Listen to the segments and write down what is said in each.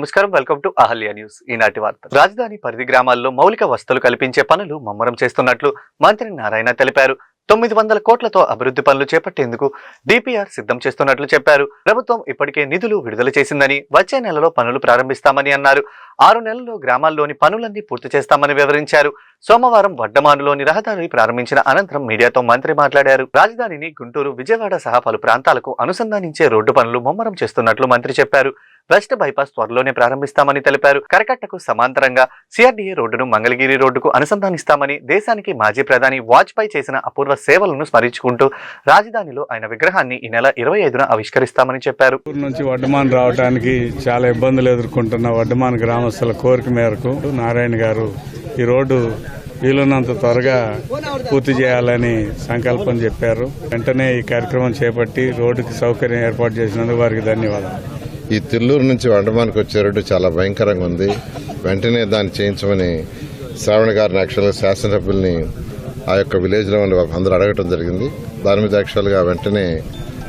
నమస్కారం, welcome to Ahalya news. ఈనాటి వార్త. రాజధాని పరిధి గ్రామాల్లో మౌలిక వసతులు కల్పించే పనులు ముమ్మరం చేస్తున్నట్లు మంత్రి నారాయణ తెలిపారు. 900 కోట్లతో అభివృద్ధి పనులు చేపట్టేందుకు డిపిఆర్ సిద్ధం చేస్తున్నట్లు చెప్పారు. ప్రభుత్వం ఇప్పటికే నిధులు విడుదల చేసిందని, వచ్చే నెలలో పనులు ప్రారంభిస్తామని అన్నారు. 6 నెలల్లో గ్రామాల్లోని పనులన్నీ పూర్తి చేస్తామని వివరించారు. సోమవారం వడ్డమానులోని రహదారి ప్రారంభించిన అనంతరం మీడియాతో మంత్రి మాట్లాడారు. రాజధానిని గుంటూరు, విజయవాడ సహా పలు ప్రాంతాలకు అనుసంధానించే రోడ్డు పనులు ముమ్మరం చేస్తున్నట్లు మంత్రి చెప్పారు. వెస్ట్ బైపాస్ త్వరలోనే ప్రారంభిస్తామని తెలిపారు. కరకట్టకు సమాంతరంగా సిఆర్డీఏ రోడ్డును మంగళగిరి రోడ్డుకు అనుసంధానిస్తామని, దేశానికి మాజీ ప్రధాని వాజ్పేయి చేసిన అపూర్వ సేవలను స్మరించుకుంటూ రాజధానిలో ఆయన విగ్రహాన్ని ఈ నెల 25న ఆవిష్కరిస్తామని చెప్పారు. నుంచి వడ్డమాన్ రావడానికి చాలా ఇబ్బందులు ఎదుర్కొంటున్న వడ్డమాన్ గ్రామస్తుల కోరిక మేరకు నారాయణ గారు ఈ రోడ్డు వీలున్నంత త్వరగా పూర్తి చేయాలని సంకల్పం చెప్పారు. వెంటనే ఈ కార్యక్రమం చేపట్టి రోడ్డుకి సౌకర్యం ఏర్పాటు చేసినందుకు వారికి ధన్యవాదాలు. ఈ తిల్లూరు నుంచి వడ్డమానికి వచ్చే రోడ్డు చాలా భయంకరంగా ఉంది. వెంటనే దాన్ని చేయించమని శ్రావణ గారిని యాక్చువల్గా శాసనసభ్యుల్ని ఆ యొక్క విలేజ్లో అందరూ అడగటం జరిగింది. దాని మీద యాక్చువల్గా వెంటనే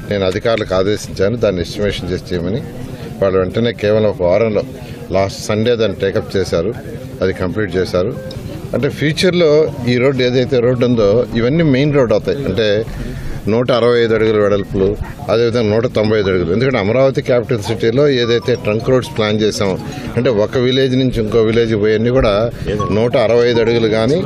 నేను అధికారులకు ఆదేశించాను దాన్ని ఎస్టిమేషన్ చేసి చేయమని. వాళ్ళు వెంటనే కేవలం ఒక వారంలో లాస్ట్ సండే దాన్ని టేకప్ చేశారు, అది కంప్లీట్ చేశారు. అంటే ఫ్యూచర్లో ఈ రోడ్డు ఏదైతే రోడ్డు ఉందో ఇవన్నీ మెయిన్ రోడ్ అవుతాయి. అంటే 165 అడుగుల వెడల్పులు, అదేవిధంగా 195 అడుగులు. ఎందుకంటే అమరావతి క్యాపిటల్ సిటీలో ఏదైతే ట్రంక్ రోడ్స్ ప్లాన్ చేసామో, అంటే ఒక విలేజ్ నుంచి ఇంకో విలేజ్ పోయన్నీ కూడా 165 అడుగులు కానీ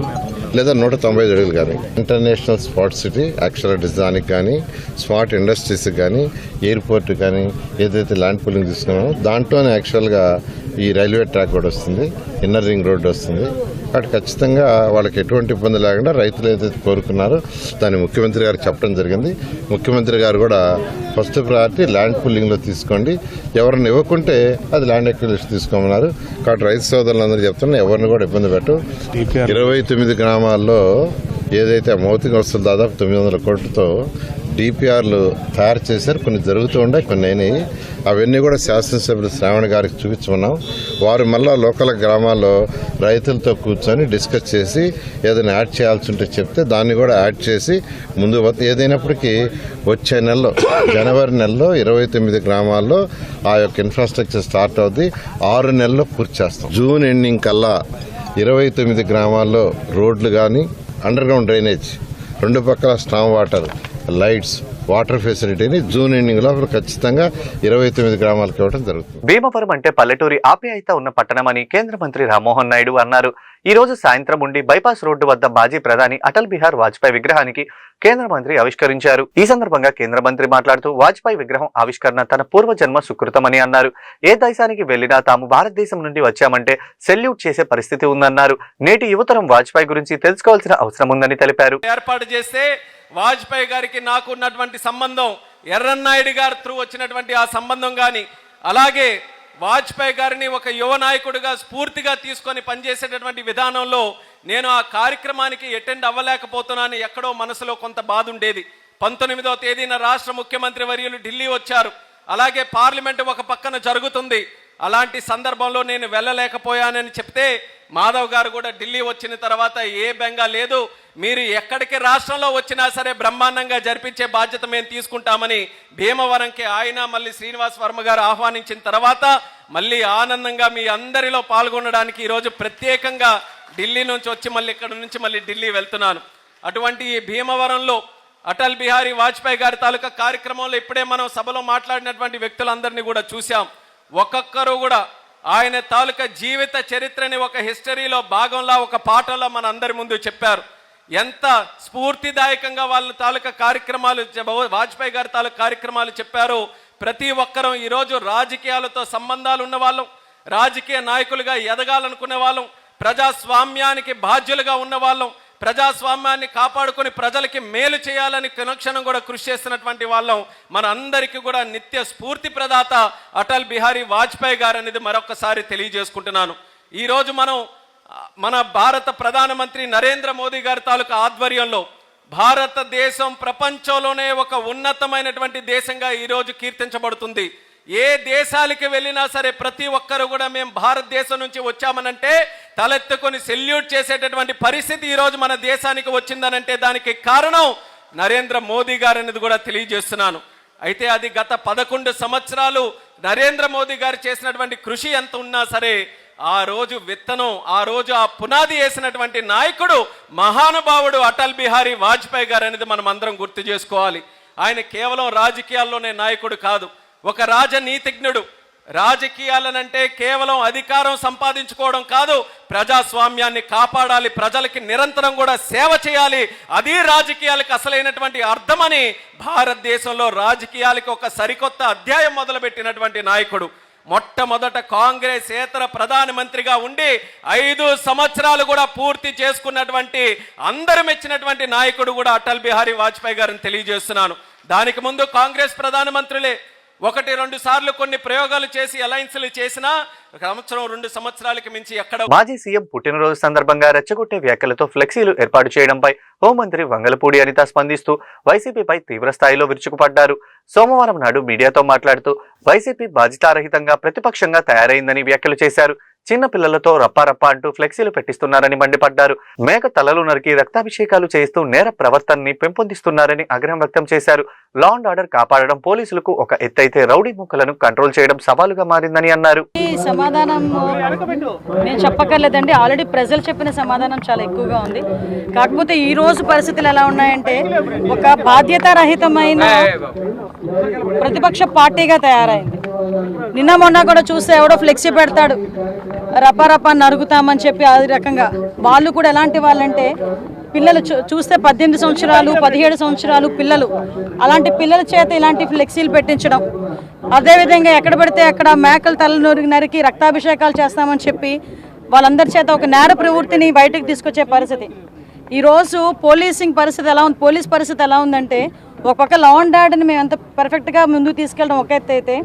లేదా 195 అడుగులు కానీ. ఇంటర్నేషనల్ స్పాట్ సిటీ యాక్చువల్గా డిజైన్కి కానీ, స్మార్ట్ ఇండస్ట్రీస్కి కానీ, ఎయిర్పోర్ట్ కానీ ఏదైతే ల్యాండ్ పూలింగ్ తీసుకున్నామో దాంట్లోనే యాక్చువల్గా ఈ రైల్వే ట్రాక్ కూడా వస్తుంది, ఇన్నర్ రింగ్ రోడ్డు వస్తుంది. కాబట్టి ఖచ్చితంగా వాళ్ళకి ఎటువంటి ఇబ్బంది లేకుండా రైతులు ఏదైతే కోరుకున్నారో దాన్ని ముఖ్యమంత్రి గారికి చెప్పడం జరిగింది. ముఖ్యమంత్రి గారు కూడా ఫస్ట్ ప్రయారిటీ ల్యాండ్ పూలింగ్లో తీసుకోండి, ఎవరిని ఇవ్వకుంటే అది ల్యాండ్ ఎక్విజిషన్ తీసుకోమన్నారు. కాబట్టి రైతు సోదరులందరూ చెప్తున్నా ఎవరిని కూడా ఇబ్బంది పెట్టు. 29 గ్రామాల్లో ఏదైతే మౌలిక వస్తువులు దాదాపు 900 కోట్లతో డిపిఆర్లు తయారు చేశారు. కొన్ని జరుగుతూ ఉన్నాయి, కొన్ని అయినాయి. అవన్నీ కూడా శాసనసభ్యులు శ్రావణ గారికి చూపించుకున్నాం. వారు మళ్ళా లోకల్ గ్రామాల్లో రైతులతో కూర్చొని డిస్కస్ చేసి ఏదైనా యాడ్ చేయాల్సి ఉంటే చెప్తే దాన్ని కూడా యాడ్ చేసి ముందు ఏదైనప్పటికీ వచ్చే నెలలో జనవరి నెలలో 29 గ్రామాల్లో ఆ యొక్క ఇన్ఫ్రాస్ట్రక్చర్ స్టార్ట్ అవుద్ది. 6 నెలల్లో పూర్తి చేస్తాం. జూన్ ఎండింగ్ కల్లా 29 గ్రామాల్లో రోడ్లు కానీ, అండర్ గ్రౌండ్ డ్రైనేజ్, 2 పక్కల స్టామ్ వాటర్, లైట్స్, వాటర్ ఫెసిలిటీని జూన్ ఎండింగ్ లో ఖచ్చితంగా 29 గ్రామాలకు ఇవ్వడం జరుగుతుంది. భీమవరం అంటే పల్లెటూరి ఆప్యాయత ఉన్న పట్టణమని కేంద్ర మంత్రి రామ్మోహన్ నాయుడు అన్నారు. ఈ రోజు సాయంత్రం ఉండి బైపాస్ రోడ్డు వద్ద మాజీ ప్రధాని అటల్ బిహారీ వాజ్పేయి విగ్రహానికి కేంద్ర మంత్రి ఆవిష్కరించారు. ఈ సందర్భంగా కేంద్ర మంత్రి మాట్లాడుతూ వాజ్పేయి విగ్రహం ఆవిష్కరణ తన పూర్వజన్మ సుకృతమని అన్నారు. ఏ దేశానికి వెళ్లినా తాము భారతదేశం నుండి వచ్చామంటే సెల్యూట్ చేసే పరిస్థితి ఉందన్నారు. నేటి యువతరం వాజ్పేయి గురించి తెలుసుకోవాల్సిన అవసరం ఉందని తెలిపారు. ఏర్పాటు చేస్తే వాజ్పేయి గారికి నాకు ఉన్నటువంటి సంబంధం, ఎర్రన్నాయుడు గారి త్రూ వచ్చినటువంటి ఆ సంబంధం కానీ, అలాగే వాజ్పేయి గారిని ఒక యువ నాయకుడిగా స్ఫూర్తిగా తీసుకొని పనిచేసేటటువంటి విధానంలో నేను ఆ కార్యక్రమానికి అటెండ్ అవ్వలేకపోతున్నాను. ఎక్కడో మనసులో కొంత బాధ ఉండేది. 19వ తేదీన రాష్ట్ర ముఖ్యమంత్రి వర్యులు ఢిల్లీ వచ్చారు. అలాగే పార్లమెంటు ఒక పక్కన జరుగుతుంది. అలాంటి సందర్భంలో నేను వెళ్ళలేకపోయానని చెప్తే మాధవ్ గారు కూడా ఢిల్లీ వచ్చిన తర్వాత ఏ బెంగా లేదు, మీరు ఎక్కడికి రాష్ట్రంలో వచ్చినా సరే బ్రహ్మాండంగా జరిపించే బాధ్యత మేము తీసుకుంటామని భీమవరంకి ఆయన మళ్ళీ శ్రీనివాస్ వర్మ గారు ఆహ్వానించిన తర్వాత మళ్ళీ ఆనందంగా మీ అందరిలో పాల్గొనడానికి ఈరోజు ప్రత్యేకంగా ఢిల్లీ నుంచి వచ్చి మళ్ళీ ఇక్కడ నుంచి మళ్ళీ ఢిల్లీ వెళ్తున్నాను. అటువంటి ఈ భీమవరంలో అటల్ బిహారీ వాజ్పేయి గారి తాలూకా కార్యక్రమంలో ఇప్పుడే మనం సభలో మాట్లాడినటువంటి వ్యక్తులందరినీ కూడా చూసాం. ఒక్కొక్కరు కూడా ఆయన తాలూకా జీవిత చరిత్రని ఒక హిస్టరీలో భాగంలో ఒక పాటలో మన అందరి ముందు చెప్పారు. ఎంత స్ఫూర్తిదాయకంగా వాళ్ళ తాలూకా కార్యక్రమాలు, వాజ్పేయి గారి తాలూకా కార్యక్రమాలు చెప్పారు. ప్రతి ఒక్కరూ ఈరోజు రాజకీయాలతో సంబంధాలు ఉన్న వాళ్ళం, రాజకీయ నాయకులుగా ఎదగాలనుకునే వాళ్ళం, ప్రజాస్వామ్యానికి బాధ్యులుగా ఉన్న వాళ్ళం, ప్రజాస్వామ్యాన్ని కాపాడుకొని ప్రజలకి మేలు చేయాలని క్షణం కూడా కృషి చేస్తున్నటువంటి వాళ్ళం. మన అందరికీ కూడా నిత్య స్ఫూర్తి ప్రదాత అటల్ బిహారీ వాజ్పేయి గారు అనేది మరొకసారి తెలియజేసుకుంటున్నాను. ఈరోజు మన భారత ప్రధానమంత్రి నరేంద్ర మోదీ గారి తాలూకా ఆధ్వర్యంలో భారతదేశం ప్రపంచంలోనే ఒక ఉన్నతమైనటువంటి దేశంగా ఈరోజు కీర్తించబడుతుంది. ఏ దేశాలకు వెళ్ళినా సరే ప్రతి ఒక్కరు కూడా మేము భారతదేశం నుంచి వచ్చామనంటే తలెత్తుకొని సెల్యూట్ చేసేటటువంటి పరిస్థితి ఈరోజు మన దేశానికి వచ్చిందనంటే దానికి కారణం నరేంద్ర మోదీ గారు అనేది కూడా తెలియజేస్తున్నాను. అయితే అది గత 11 సంవత్సరాలు నరేంద్ర మోదీ గారు చేసినటువంటి కృషి ఎంత ఉన్నా సరే ఆ రోజు విత్తనం, ఆ రోజు ఆ పునాది వేసినటువంటి నాయకుడు మహానుభావుడు అటల్ బిహారీ వాజ్పేయి గారు అనేది మనం అందరం గుర్తు చేసుకోవాలి. ఆయన కేవలం రాజకీయాల్లోనే నాయకుడు కాదు, ఒక రాజనీతిజ్ఞుడు. రాజకీయాలనంటే కేవలం అధికారం సంపాదించుకోవడం కాదు, ప్రజాస్వామ్యాన్ని కాపాడాలి, ప్రజలకి నిరంతరం కూడా సేవ చేయాలి, అది రాజకీయాలకు అసలైనటువంటి అర్థమని భారతదేశంలో రాజకీయాలకు ఒక సరికొత్త అధ్యాయం మొదలుపెట్టినటువంటి నాయకుడు. మొట్టమొదట కాంగ్రెస్ ఏతర ప్రధానమంత్రిగా ఉండి 5 సంవత్సరాలు కూడా పూర్తి చేసుకున్నటువంటి అందరూ మెచ్చినటువంటి నాయకుడు కూడా అటల్ బిహారీ వాజ్పేయి గారిని తెలియజేస్తున్నాను. దానికి ముందు కాంగ్రెస్ ప్రధానమంత్రులే 1-2 సార్లు కొన్ని ప్రయోగాలు చేసి అలయన్స్లు చేసినా 1-2 సంవత్సరాలకి మించి ఎక్కడ. మాజీ సీఎం పుట్టినరోజు సందర్భంగా రెచ్చగొట్టే వ్యాఖ్యలతో ఫ్లెక్సీలు ఏర్పాటు చేయడంపై హోంమంత్రి వంగలపూడి అనిత స్పందిస్తూ వైసీపీపై తీవ్ర స్థాయిలో విరుచుకుపడ్డారు. సోమవారం నాడు మీడియాతో మాట్లాడుతూ వైసీపీ బాధ్యతారహితంగా ప్రతిపక్షంగా తయారైందని వ్యాఖ్యలు చేశారు. చిన్న పిల్లలతో రప్పారప్ప అంటూ ఫ్లెక్సీలు పెట్టిస్తున్నారని మండిపడ్డారు. మేక తలలు నరికి రక్తాభిషేకాలు చేస్తూ నేర ప్రవర్తనని పెంపొందిస్తున్నారని ఆగ్రహం వ్యక్తం చేశారు. లా అండ్ ఆర్డర్ కాపాడడం పోలీసులకు ఒక ఎత్తైతే రౌడీ ముక్కలను కంట్రోల్ చేయడం సవాలుగా మారిందని అన్నారు. ఈ సమాధానం నేను చెప్పక్కర్లేదండి, ఆల్రెడీ ప్రజలు చెప్పిన సమాధానం చాలా ఎక్కువగా ఉంది. కాకపోతే ఈ రోజు పరిస్థితులు ఎలా ఉన్నాయంటే ఒక బాధ్యతారహితమైన ప్రతిపక్ష పార్టీగా తయారైంది. నిన్న మొన్న కూడా చూస్తే ఎవడో ఫ్లెక్సీ పెడతాడు, రపారపా నరుగుతామని చెప్పి ఆ రకంగా. వాళ్ళు కూడా ఎలాంటి వాళ్ళంటే పిల్లలు చూస్తే 18 సంవత్సరాలు 17 సంవత్సరాలు పిల్లలు, అలాంటి పిల్లల చేత ఇలాంటి ఫ్లెక్సీలు పెట్టించడం, అదేవిధంగా ఎక్కడ పడితే అక్కడ మేకల తల నరికి రక్తాభిషేకాలు చేస్తామని చెప్పి వాళ్ళందరి చేత ఒక నేర ప్రవృత్తిని బయటకు తీసుకొచ్చే పరిస్థితి. ఈరోజు పోలీసింగ్ పరిస్థితి ఎలా ఉంది, పోలీస్ పరిస్థితి ఎలా ఉందంటే ఒక పక్క లా అండ్ ఆర్డర్ని మేము ఎంత పర్ఫెక్ట్గా ముందుకు తీసుకెళ్ళడం ఒక ఎత్తు అయితే,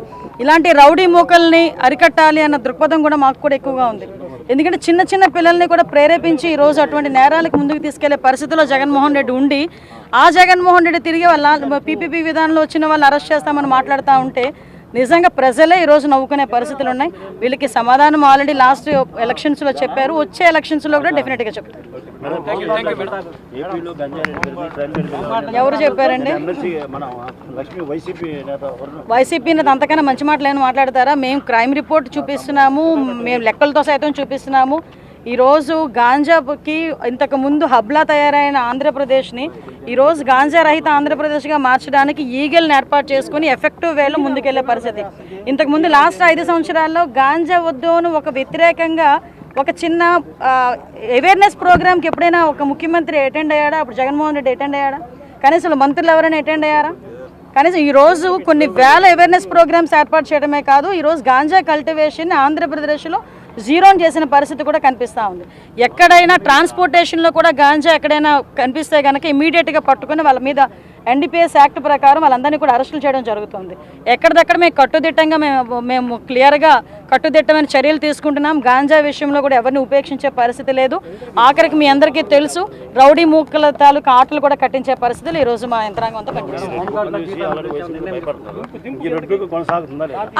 ఇలాంటి రౌడీ మూకల్ని అరికట్టాలి అన్న దృక్పథం కూడా మాకు కూడా ఎక్కువగా ఉంది. ఎందుకంటే చిన్న చిన్న పిల్లల్ని కూడా ప్రేరేపించి ఈరోజు అటువంటి నేరాలకు ముందుకు తీసుకెళ్లే పరిస్థితిలో జగన్మోహన్ రెడ్డి ఉండి, ఆ జగన్మోహన్ రెడ్డి తిరిగి వాళ్ళ పీపీపీ విధానంలో వచ్చిన వాళ్ళని అరెస్ట్ చేస్తామని మాట్లాడుతూ ఉంటే నిజంగా ప్రజలే ఈరోజు నవ్వుకునే పరిస్థితులు ఉన్నాయి. వీళ్ళకి సమాధానం ఆల్రెడీ లాస్ట్ ఎలక్షన్స్లో చెప్పారు, వచ్చే ఎలక్షన్స్లో కూడా డెఫినెట్గా చెప్తారు. ఎవరు చెప్పారండి? వైసీపీ నేత అంతకన్నా మంచి మాటలు ఏమైనా మాట్లాడతారా? మేము క్రైమ్ రిపోర్ట్ చూపిస్తున్నాము, మేము లెక్కలతో సైతం చూపిస్తున్నాము. ఈరోజు గాంజాకి ఇంతకుముందు హబ్లా తయారైన ఆంధ్రప్రదేశ్ని ఈరోజు గాంజా రహిత ఆంధ్రప్రదేశ్గా మార్చడానికి ఈగల్ని ఏర్పాటు చేసుకుని ఎఫెక్టివ్ వేలో ముందుకెళ్లే పరిస్థితి. ఇంతకుముందు లాస్ట్ 5 సంవత్సరాల్లో గాంజా వద్దును ఒక వ్యతిరేకంగా ఒక చిన్న అవేర్నెస్ ప్రోగ్రామ్కి ఎప్పుడైనా ఒక ముఖ్యమంత్రి అటెండ్ అయ్యాడా? అప్పుడు జగన్మోహన్ రెడ్డి అటెండ్ అయ్యాడా? కనీసం మంత్రులు ఎవరైనా అటెండ్ అయ్యారా? కనీసం ఈరోజు కొన్ని వేల అవేర్నెస్ ప్రోగ్రామ్స్ ఏర్పాటు చేయడమే కాదు, ఈరోజు గాంజా కల్టివేషన్ ఆంధ్రప్రదేశ్లో జీరోని చేసిన పరిస్థితి కూడా కనిపిస్తూ ఉంది. ఎక్కడైనా ట్రాన్స్పోర్టేషన్లో కూడా గాంజా ఎక్కడైనా కనిపిస్తే కనుక ఇమీడియట్గా పట్టుకుని వాళ్ళ మీద ఎన్డీపీఎస్ యాక్ట్ ప్రకారం వాళ్ళందరినీ కూడా అరెస్టులు చేయడం జరుగుతుంది. ఎక్కడిదక్కడ మేము కట్టుదిట్టంగా మేము క్లియర్గా కట్టుదిట్టమైన చర్యలు తీసుకుంటున్నాం. గాంజా విషయంలో కూడా ఎవరిని ఉపేక్షించే పరిస్థితి లేదు. ఆఖరికి మీ అందరికీ తెలుసు, రౌడీ మూకల తాలూకు ఆటలు కూడా కట్టించే పరిస్థితులు ఈరోజు మా యంత్రాంగం అంతా కట్టిస్తుంది.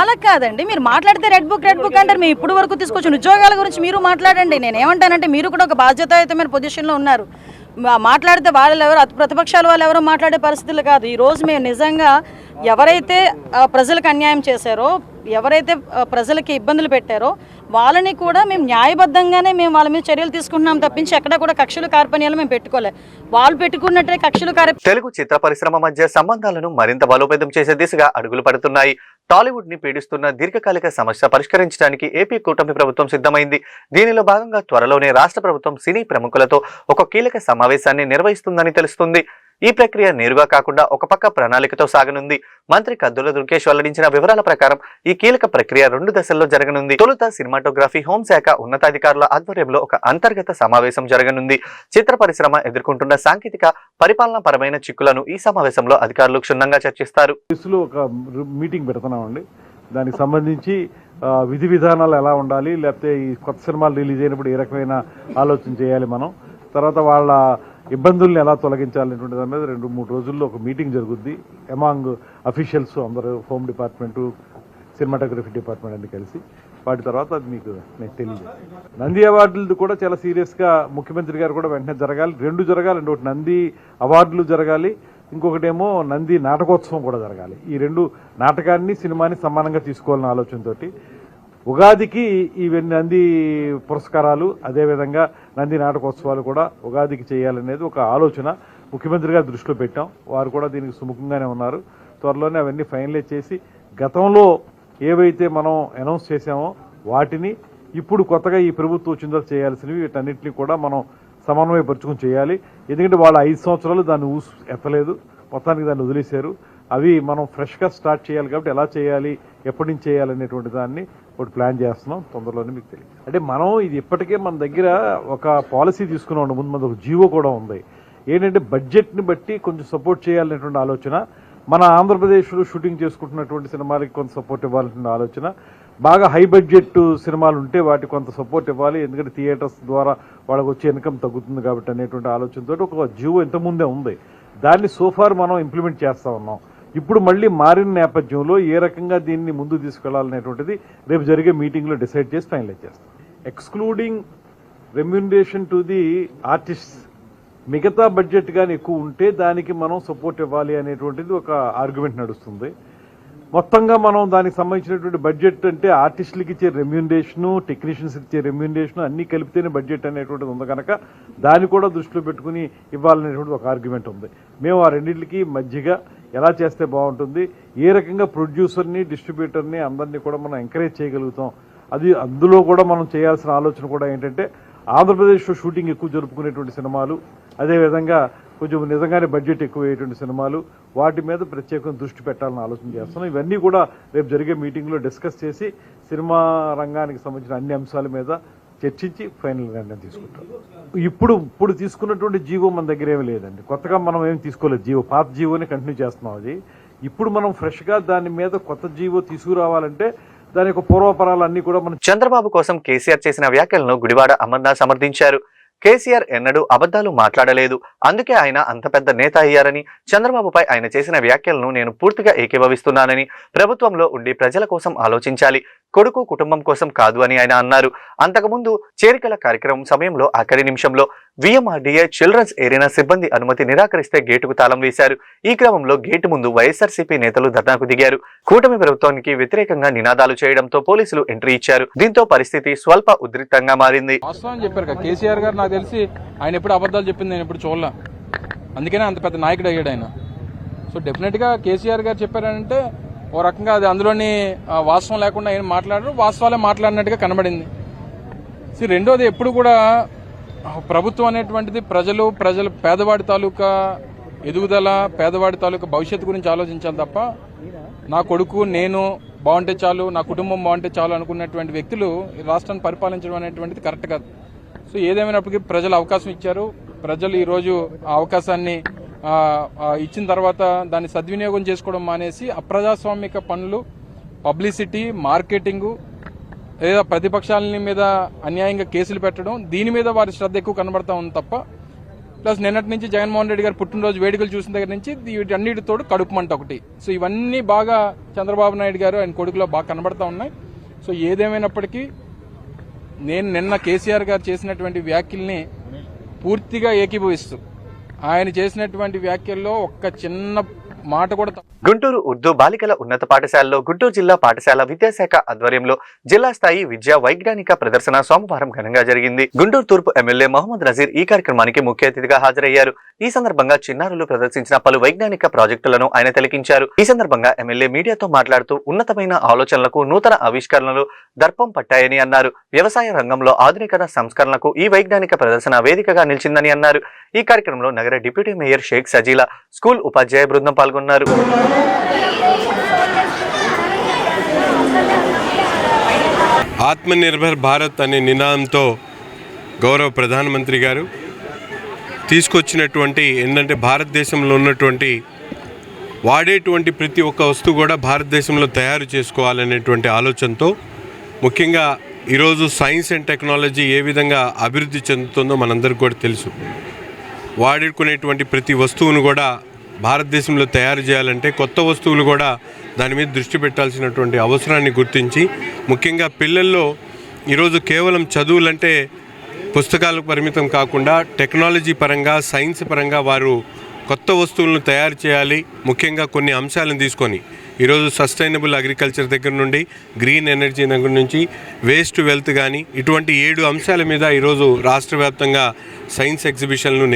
అలా కాదండి, మీరు మాట్లాడితే రెడ్ బుక్ అంటారు. మేము ఇప్పుడు వరకు తీసుకొచ్చిన ఉద్యోగాల గురించి మీరు మాట్లాడండి. నేనేమంటానంటే మీరు కూడా ఒక బాధ్యతాయుతమైన పొజిషన్లో ఉన్నారు. మాట్లాడితే వాళ్ళు ఎవరు ప్రతిపక్షాలు వాళ్ళు ఎవరో మాట్లాడే పరిస్థితులు కాదు. ఈరోజు మేము నిజంగా ఎవరైతే ప్రజలకు అన్యాయం చేశారో, ఎవరైతే ప్రజలకి ఇబ్బందులు పెట్టారో వాళ్ళని కూడా మేము న్యాయబద్ధంగానే మేము వాళ్ళ మీద చర్యలు తీసుకుంటున్నాం తప్పించి ఎక్కడ కూడా కక్షలు కార్పణ్యాలు మేము పెట్టుకోలేదు. వాళ్ళు పెట్టుకున్నట్టే కక్షలు తెలుగు చిత్ర పరిశ్రమ మధ్య సంబంధాలను మరింత బలోపేతం చేసే దిశగా అడుగులు పడుతున్నాయి. టాలీవుడ్ ని పీడిస్తున్న దీర్ఘకాలిక సమస్య పరిష్కరించడానికి ఏపీ కూటమి ప్రభుత్వం సిద్ధమైంది. దీనిలో భాగంగా త్వరలోనే రాష్ట్ర ప్రభుత్వం సినీ ప్రముఖులతో ఒక కీలక సమావేశాన్ని నిర్వహిస్తుందని తెలుస్తుంది. ఈ ప్రక్రియ నేరుగా కాకుండా ఒక పక్క ప్రణాళికతో సాగనుంది. మంత్రి కద్దుల దుర్గేష్ వెల్లడించిన వివరాల ప్రకారం ఈ కీలక ప్రక్రియ 2 దశల్లో జరగనుంది. తొలుత సినిమాటోగ్రఫీ హోంశాఖ ఉన్నతాధికారుల ఆధ్వర్యంలో ఒక అంతర్గత సమావేశం జరగనుంది. చిత్ర పరిశ్రమ ఎదుర్కొంటున్న సాంకేతిక పరిపాలన పరమైన చిక్కులను ఈ సమావేశంలో అధికారులు క్షుణ్ణంగా చర్చిస్తారు. ఒక మీటింగ్ పెడుతున్నామండి. దానికి సంబంధించి విధి విధానాలు ఎలా ఉండాలి, లేకపోతే ఈ కొత్త సినిమాలు రిలీజ్ అయినప్పుడు ఏ రకమైన ఆలోచన చేయాలి మనం, తర్వాత వాళ్ళ ఇబ్బందుల్ని ఎలా తొలగించాలనేటువంటి దాని మీద 2-3 రోజుల్లో ఒక మీటింగ్ జరుగుద్ది. అమాంగ్ అఫీషియల్స్ అందరూ, హోమ్ డిపార్ట్మెంటు, సినిమాటోగ్రఫీ డిపార్ట్మెంట్ అన్ని కలిసి. వాటి తర్వాత అది మీకు నేను తెలియజేస్తాను. నంది అవార్డులు కూడా చాలా సీరియస్గా ముఖ్యమంత్రి గారు కూడా వెంటనే జరగాలి. 2 జరగాలి. ఒకటి నంది అవార్డులు జరగాలి, ఇంకొకటేమో నంది నాటకోత్సవం కూడా జరగాలి. ఈ రెండు నాటకాన్ని సినిమాని సమానంగా తీసుకోవాలన్న ఆలోచనతోటి ఉగాదికి ఈ నంది పురస్కారాలు అదేవిధంగా నంది నాటకోత్సవాలు కూడా ఉగాదికి చేయాలనేది ఒక ఆలోచన ముఖ్యమంత్రి గారు దృష్టిలో పెట్టాం. వారు కూడా దీనికి సుముఖంగానే ఉన్నారు. త్వరలోనే అవన్నీ ఫైనలైజ్ చేసి గతంలో ఏవైతే మనం అనౌన్స్ చేశామో వాటిని ఇప్పుడు కొత్తగా ఈ ప్రభుత్వం వచ్చిన తర్వాత చేయాల్సినవి వీటన్నిటిని కూడా మనం సమన్వయపరుచుకుని చేయాలి. ఎందుకంటే వాళ్ళు 5 సంవత్సరాలు దాన్ని ఎత్తలేదు, మొత్తానికి దాన్ని వదిలేశారు. అవి మనం ఫ్రెష్గా స్టార్ట్ చేయాలి కాబట్టి ఎలా చేయాలి, ఎప్పటి నుంచి చేయాలి అనేటువంటి దాన్ని ఒకటి ప్లాన్ చేస్తున్నాం. తొందరలోనే మీకు తెలియదు. అంటే మనం ఇది ఇప్పటికే మన దగ్గర ఒక పాలసీ తీసుకున్నాం. ముందు మన ఒక జీవో కూడా ఉంది. ఏంటంటే బడ్జెట్ని బట్టి కొంచెం సపోర్ట్ చేయాలనేటువంటి ఆలోచన, మన ఆంధ్రప్రదేశ్లో షూటింగ్ చేసుకుంటున్నటువంటి సినిమాలకి కొంత సపోర్ట్ ఇవ్వాలనే ఆలోచన, బాగా హై బడ్జెట్ సినిమాలు ఉంటే వాటికి కొంత సపోర్ట్ ఇవ్వాలి, ఎందుకంటే థియేటర్స్ ద్వారా వాళ్ళకి వచ్చే ఇన్కమ్ తగ్గుతుంది కాబట్టి అనేటువంటి ఆలోచనతో ఒక జీవో ఇంతకుముందే ఉంది. దాన్ని సోఫార్ మనం ఇంప్లిమెంట్ చేస్తూ ఉన్నాం. ఇప్పుడు మళ్ళీ మారిన నేపథ్యంలో ఏ రకంగా దీన్ని ముందు తీసుకెళ్లాలనేటువంటిది రేపు జరిగే మీటింగ్లో డిసైడ్ చేసి ఫైనలైజ్ చేస్తాం. Excluding remuneration to the artist, మిగతా బడ్జెట్ కానీ ఎక్కువ ఉంటే దానికి మనం సపోర్ట్ ఇవ్వాలి అనేటువంటిది ఒక ఆర్గ్యుమెంట్ నడుస్తుంది. మొత్తంగా మనం దానికి సంబంధించినటువంటి బడ్జెట్ అంటే ఆర్టిస్టులకి ఇచ్చే రెమ్యూనరేషను, టెక్నీషియన్స్కి ఇచ్చే రెమ్యూనరేషను అన్నీ కలిపితేనే బడ్జెట్ అనేటువంటిది ఉంది కనుక దాన్ని కూడా దృష్టిలో పెట్టుకుని ఇవ్వాలనేటువంటి ఒక ఆర్గ్యుమెంట్ ఉంది. మేము ఆ రెండింటికి మధ్యగా ఎలా చేస్తే బాగుంటుంది, ఏ రకంగా ప్రొడ్యూసర్ని, డిస్ట్రిబ్యూటర్ని అందరినీ కూడా మనం ఎంకరేజ్ చేయగలుగుతాం, అది అందులో కూడా మనం చేయాల్సిన ఆలోచన కూడా ఏంటంటే ఆంధ్రప్రదేశ్లో షూటింగ్ ఎక్కువ జరుపుకునేటువంటి సినిమాలు, అదేవిధంగా కొంచెం నిజంగానే బడ్జెట్ ఎక్కువ అయ్యేటువంటి సినిమాలు, వాటి మీద ప్రత్యేకంగా దృష్టి పెట్టాలని ఆలోచన చేస్తున్నాం. ఇవన్నీ కూడా రేపు జరిగే మీటింగ్లో డిస్కస్ చేసి సినిమా రంగానికి సంబంధించిన అన్ని అంశాల మీద చర్చించి ఫైనల్ నిర్ణయం తీసుకుంటాం. ఇప్పుడు తీసుకున్నటువంటి జీవో మన దగ్గర ఏమీ లేదండి, కొత్తగా మనం ఏమి తీసుకోలేదు. జీవో పాత జీవోని కంటిన్యూ చేస్తున్నాం. అది ఇప్పుడు మనం ఫ్రెష్గా దాని మీద కొత్త జీవో తీసుకురావాలంటే దాని యొక్క పూర్వపరాలు అన్ని కూడా మనం. చంద్రబాబు కోసం కేసీఆర్ చేసిన వ్యాఖ్యలను గుడివాడ అమర్నాథ్ సమర్థించారు. కేసీఆర్ ఎన్నడూ అబద్ధాలు మాట్లాడలేదు, అందుకే ఆయన అంత పెద్ద నేత అయ్యారని, చంద్రబాబుపై ఆయన చేసిన వ్యాఖ్యలను నేను పూర్తిగా ఏకీభవిస్తున్నానని, ప్రభుత్వంలో ఉండి ప్రజల కోసం ఆలోచించాలి, కొడుకు కుటుంబం కోసం కాదు అని ఆయన అన్నారు. అంతకుముందు చేరికల కార్యక్రమం సమయంలో ఆఖరి నిమిషంలో విఎంఆర్డీఏ చిల్డ్రన్స్ ఏరియా సిబ్బంది అనుమతి నిరాకరిస్తే గేటుకు తాళం వేశారు. ఈ క్రమంలో గేటు ముందు వైఎస్ఆర్సీపీ నేతలు ధర్నాకు దిగారు. కూటమి ప్రభుత్వానికి వ్యతిరేకంగా నినాదాలు చేయడంతో పోలీసులు ఎంట్రీ ఇచ్చారు. దీంతో పరిస్థితి స్వల్ప ఉద్రిక్తంగా మారింది. కేసీఆర్ గారు నాకు తెలిసి ఆయన ఎప్పుడు అబద్ధాలు చెప్పింది నేను ఎప్పుడు చూడలే, అందుకనే అంత పెద్ద నాయకుడు అయ్యాడు ఆయన. సో డెఫినెట్గా కేసీఆర్ గారు చెప్పారంటే ఓ రకంగా అది అందులోని వాస్తవం లేకుండా ఏం మాట్లాడరు, వాస్తవాలే మాట్లాడినట్టుగా కనబడింది. రెండోది ఎప్పుడు కూడా ప్రభుత్వం అనేటువంటిది ప్రజల పేదవాడి తాలూకా ఎదుగుదల, పేదవాడి తాలూకా భవిష్యత్తు గురించి ఆలోచించాలి తప్ప నా కొడుకు నేను బాగుంటే చాలు, నా కుటుంబం బాగుంటే చాలు అనుకున్నటువంటి వ్యక్తులు ఈ రాష్ట్రాన్ని పరిపాలించడం అనేటువంటిది కరెక్ట్ కాదు. సో ఏదేమైనప్పటికీ ప్రజలు అవకాశం ఇచ్చారు. ప్రజలు ఈరోజు ఆ అవకాశాన్ని ఇచ్చిన తర్వాత దాన్ని సద్వినియోగం చేసుకోవడం మానేసి అప్రజాస్వామిక పనులు, పబ్లిసిటీ, మార్కెటింగు, లేదా ప్రతిపక్షాల మీద అన్యాయంగా కేసులు పెట్టడం, దీని మీద వారి శ్రద్ధ ఎక్కువ కనబడతా ఉంది తప్ప. ప్లస్ నిన్నటి నుంచి జగన్మోహన్ రెడ్డి గారు పుట్టినరోజు వేడుకలు చూసిన దగ్గర నుంచి వీటన్నిటితోడు కడుపు మంట ఒకటి. సో ఇవన్నీ బాగా చంద్రబాబు నాయుడు గారు ఆయన కొడుకులో బాగా కనబడతా ఉన్నాయి. సో ఏదేమైనప్పటికీ నేను నిన్న కేసీఆర్ గారు చేసినటువంటి వ్యాఖ్యల్ని పూర్తిగా ఏకీభవిస్తూ, ఆయన చేసినటువంటి వ్యాఖ్యల్లో ఒక్క చిన్న మాట కూడా. గుంటూరు ఉర్దూ బాలికల ఉన్నత పాఠశాలలో గుంటూరు జిల్లా పాఠశాల విద్యాశాఖ ఆధ్వర్యంలో జిల్లా స్థాయి విద్యా వైజ్ఞానిక ప్రదర్శన సోమవారం ఘనంగా జరిగింది. గుంటూరు తూర్పు ఎమ్మెల్యే మహమ్మద్ నజీర్ ఈ కార్యక్రమానికి ముఖ్య అతిథిగా హాజరయ్యారు. ఈ సందర్భంగా చిన్నారులు ప్రదర్శించిన పలు వైజ్ఞానిక ప్రాజెక్టులను ఆయన తిలకించారు. ఈ సందర్భంగా ఎమ్మెల్యే మీడియాతో మాట్లాడుతూ ఉన్నతమైన ఆలోచనలకు నూతన ఆవిష్కరణలు దర్పం పట్టాయని అన్నారు. వ్యవసాయ రంగంలో ఆధునికత సంస్కరణలకు ఈ వైజ్ఞానిక ప్రదర్శన వేదికగా నిలిచిందని అన్నారు. ఈ కార్యక్రమంలో నగర deputy mayor Shaik Sajila, school ఉపాధ్యాయ బృందం పాల్గొన్నారు. ఆత్మనిర్భర్ భారత్ అనే నినాదంతో గౌరవ ప్రధానమంత్రి గారు తీసుకొచ్చినటువంటి ఏంటంటే భారతదేశంలో ఉన్నటువంటి వాడేటువంటి ప్రతి ఒక్క వస్తువు కూడా భారతదేశంలో తయారు చేసుకోవాలనేటువంటి ఆలోచనతో, ముఖ్యంగా ఈరోజు సైన్స్ అండ్ టెక్నాలజీ ఏ విధంగా అభివృద్ధి చెందుతుందో మనందరికీ కూడా తెలుసు. వాడుకునేటువంటి ప్రతి వస్తువును కూడా భారతదేశంలో తయారు చేయాలంటే కొత్త వస్తువులు కూడా దాని మీద దృష్టి పెట్టాల్సినటువంటి అవసరాన్ని గుర్తించి, ముఖ్యంగా పిల్లల్లో ఈరోజు కేవలం చదువులంటే పుస్తకాలకు పరిమితం కాకుండా టెక్నాలజీ పరంగా, సైన్స్ పరంగా వారు కొత్త వస్తువులను తయారు చేయాలి. ముఖ్యంగా కొన్ని అంశాలను తీసుకొని ఈరోజు సస్టైనబుల్ అగ్రికల్చర్ దగ్గర నుండి గ్రీన్ ఎనర్జీ దగ్గర నుంచి వేస్ట్ టు వెల్త్ కానీ ఇటువంటి 7 అంశాల మీద ఈరోజు రాష్ట్ర వ్యాప్తంగా సైన్స్ ఎగ్జిబిషన్లు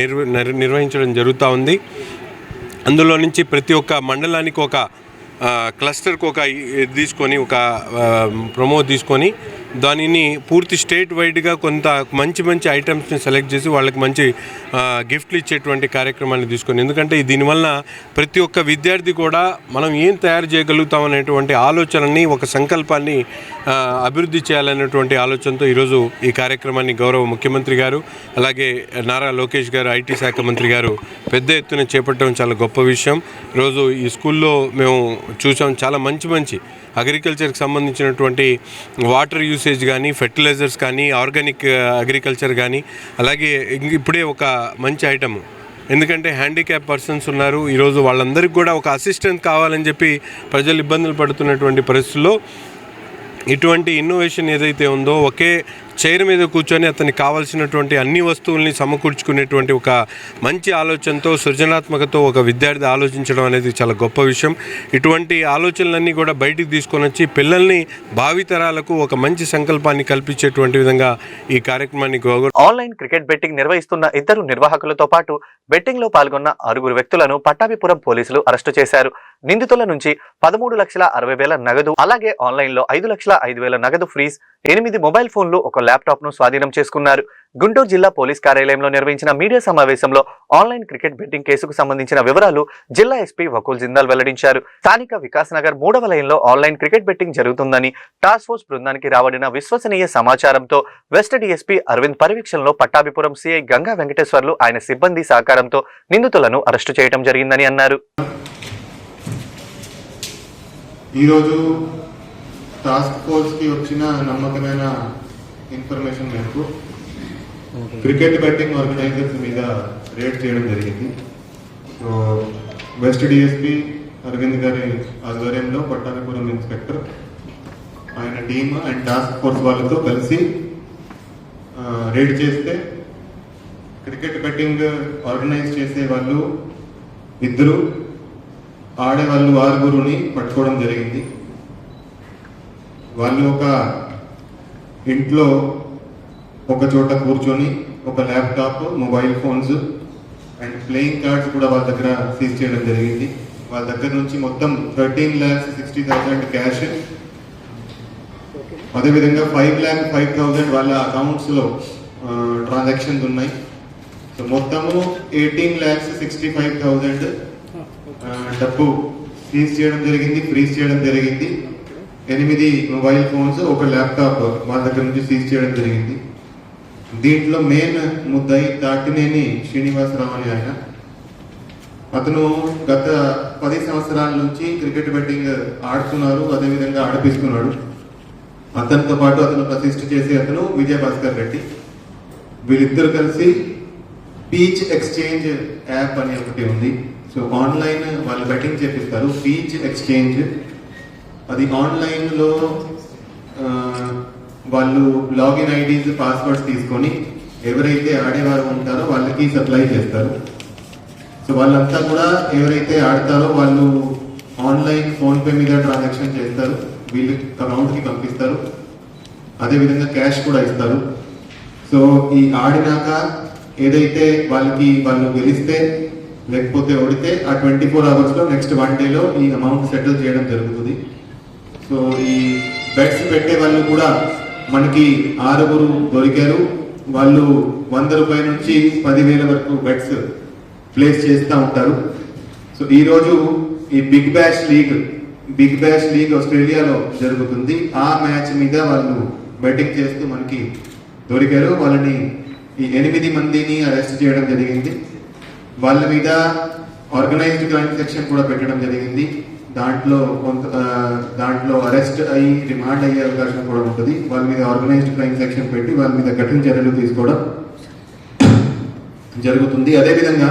నిర్వహించడం జరుగుతూ ఉంది. అందులో నుంచి ప్రతి ఒక్క మండలానికి ఒక క్లస్టర్కి ఒక తీసుకొని ఒక ప్రొమో తీసుకొని దానిని పూర్తి స్టేట్ వైడ్గా కొంత మంచి ఐటమ్స్ని సెలెక్ట్ చేసి వాళ్ళకి మంచి గిఫ్ట్లు ఇచ్చేటువంటి కార్యక్రమాన్ని తీసుకొని, ఎందుకంటే దీనివల్ల ప్రతి ఒక్క విద్యార్థి కూడా మనం ఏం తయారు చేయగలుగుతాం అనేటువంటి ఆలోచనని, ఒక సంకల్పాన్ని అభివృద్ధి చేయాలనేటువంటి ఆలోచనతో ఈరోజు ఈ కార్యక్రమాన్ని గౌరవ ముఖ్యమంత్రి గారు అలాగే నారా లోకేష్ గారు ఐటీ శాఖ మంత్రి గారు పెద్ద ఎత్తున చేపట్టడం చాలా గొప్ప విషయం. ఈరోజు ఈ స్కూల్లో మేము చూసాం, చాలా మంచి అగ్రికల్చర్కి సంబంధించినటువంటి వాటర్ యూసేజ్ కానీ, ఫెర్టిలైజర్స్ కానీ, ఆర్గానిక్ అగ్రికల్చర్ కానీ, అలాగే ఇప్పుడే ఒక మంచి ఐటమ్, ఎందుకంటే హ్యాండిక్యాప్ పర్సన్స్ ఉన్నారు. ఈరోజు వాళ్ళందరికీ కూడా ఒక అసిస్టెంట్ కావాలని చెప్పి ప్రజలు ఇబ్బందులు పడుతున్నటువంటి పరిస్థితుల్లో ఇటువంటి ఇన్నోవేషన్ ఏదైతే ఉందో, ఒకే చైర్ మీద కూర్చొని అతనికి కావాల్సినటువంటి అన్ని వస్తువుల్ని సమకూర్చుకునేటువంటి ఒక మంచి ఆలోచనతో, సృజనాత్మకతో ఒక విద్యార్థి ఆలోచించడం అనేది చాలా గొప్ప విషయం. ఇటువంటి ఆలోచనలన్నీ కూడా బయటికి తీసుకొని వచ్చి పిల్లల్ని భావితరాలకు ఒక మంచి సంకల్పాన్ని కల్పించేటువంటి విధంగా ఈ కార్యక్రమాన్ని ఆన్లైన్ క్రికెట్ బెట్టింగ్ నిర్వహిస్తున్న 2 నిర్వాహకులతో పాటు బెట్టింగ్ లో పాల్గొన్న 6 వ్యక్తులను పట్టాభిపురం పోలీసులు అరెస్టు చేశారు. నిందితుల నుంచి 13,60,000 నగదు, అలాగే ఆన్లైన్ లో 5,05,000 నగదు ఫ్రీజ్, 8 మొబైల్ ఫోన్లు, 1 ల్యాప్టాప్ ను స్వాధీనం చేసుకున్నారు. గుంటూరు జిల్లా పోలీస్ కార్యాలయంలో నిర్వహించిన మీడియా సమావేశంలో ఆన్లైన్ క్రికెట్ బెట్టింగ్ కేసుకు సంబంధించిన వివరాలు జిల్లా ఎస్పీ వకుల్ జిందాల్ వెల్లడించారు. స్థానిక వికాస్ నగర్ 3వ లైన్లో ఆన్లైన్ క్రికెట్ బెట్టింగ్ జరుగుతుందని టాస్క్ ఫోర్స్ బృందానికి రాబడిన విశ్వసనీయ సమాచారంతో వెస్ట్ డిఎస్పీ అరవింద్ పర్యవేక్షణలో పట్టాభిపురం సిఐ గంగా వెంకటేశ్వర్లు ఆయన సిబ్బంది సహకారంతో నిందితులను అరెస్టు చేయడం జరిగిందని అన్నారు. ఈరోజు టాస్క్ ఫోర్స్కి వచ్చిన నమ్మకమైన ఇన్ఫర్మేషన్ మేరకు క్రికెట్ బెట్టింగ్ ఆర్గనైజర్స్ మీద రేడ్ చేయడం జరిగింది. సో వెస్ట్ డిఎస్పీ అరవింద్ గారి ఆధ్వర్యంలో పట్టాభిపురం ఇన్స్పెక్టర్, ఆయన టీమ్ అండ్ టాస్క్ ఫోర్స్ వాళ్ళతో కలిసి రేడ్ చేస్తే క్రికెట్ బెట్టింగ్ ఆర్గనైజ్ చేసే వాళ్ళు 2, ఆడేవాళ్ళు 6 పట్టుకోవడం జరిగింది. వాళ్ళు ఒక ఇంట్లో ఒక చోట కూర్చొని ఒక laptop, mobile phones and playing cards కూడా వాళ్ళ దగ్గర సీజ్ చేయడం జరిగింది. వాళ్ళ దగ్గర నుంచి మొత్తం 13,60,000 క్యాష్, అదేవిధంగా 5,05,000 వాళ్ళ అకౌంట్స్లో ట్రాన్సాక్షన్స్ ఉన్నాయి. సో మొత్తము 18,65,000 డబ్బు సీజ్ చేయడం జరిగింది, ఫ్రీజ్ చేయడం జరిగింది. 8 మొబైల్ ఫోన్స్, 1 ల్యాప్టాప్ వాళ్ళ దగ్గర నుంచి సీజ్ చేయడం జరిగింది. దీంట్లో మెయిన్ ముద్దాయి తాటినేని శ్రీనివాసరావు అని ఆయన. అతను గత 10 సంవత్సరాల నుంచి క్రికెట్ బెట్టింగ్ ఆడుతున్నారు, అదేవిధంగా ఆడిపిస్తున్నాడు. అతనితో పాటు అతను ప్రతిష్ఠ చేసే అతను విజయభాస్కర్ రెడ్డి. వీళ్ళిద్దరు కలిసి పీచ్ ఎక్స్చేంజ్ యాప్ అని ఒకటి ఉంది. సో ఆన్లైన్ వాళ్ళు బెట్టింగ్ చేపిస్తారు. పీచ్ ఎక్స్చేంజ్ అది ఆన్లైన్లో వాళ్ళు లాగిన్ ఐడీస్, పాస్వర్డ్స్ తీసుకొని ఎవరైతే ఆడేవారు ఉంటారో వాళ్ళకి సప్లై చేస్తారు. సో వాళ్ళంతా కూడా ఎవరైతే ఆడతారో వాళ్ళు ఆన్లైన్ ఫోన్పే మీద ట్రాన్సాక్షన్ చేస్తారు, వీళ్ళు అకౌంట్కి పంపిస్తారు, అదేవిధంగా క్యాష్ కూడా ఇస్తారు. సో ఈ ఆడినాక ఏదైతే వాళ్ళు గెలిస్తే లేకపోతే ఓడితే ఆ 24 అవర్స్లో నెక్స్ట్ 1 డేలో ఈ అమౌంట్ సెటిల్ చేయడం జరుగుతుంది. సో ఈ బెట్స్ పెట్టే వాళ్ళు కూడా మనకి 6 దొరికారు. వాళ్ళు 100 రూపాయల నుంచి 10,000 వరకు బెట్స్ ప్లేస్ చేస్తూ ఉంటారు. సో ఈరోజు ఈ బిగ్ బ్యాష్ లీగ్ ఆస్ట్రేలియాలో జరుగుతుంది. ఆ మ్యాచ్ మీద వాళ్ళు బెట్టింగ్ చేస్తూ మనకి దొరికారు. వాళ్ళని ఈ 8 మందిని అరెస్ట్ చేయడం జరిగింది. వాళ్ళ మీద ఆర్గనైజ్డ్ క్రైమ్ సెక్షన్ కూడా పెట్టడం జరిగింది. దాంట్లో అరెస్ట్ అయ్యి రిమాండ్ అయ్యే అవకాశం కూడా ఉంటుంది. వాళ్ళ మీద ఆర్గనైజ్డ్ క్రైమ్ సెక్షన్ పెట్టి వాళ్ళ మీద కఠిన చర్యలు తీసుకోవడం జరుగుతుంది. అదేవిధంగా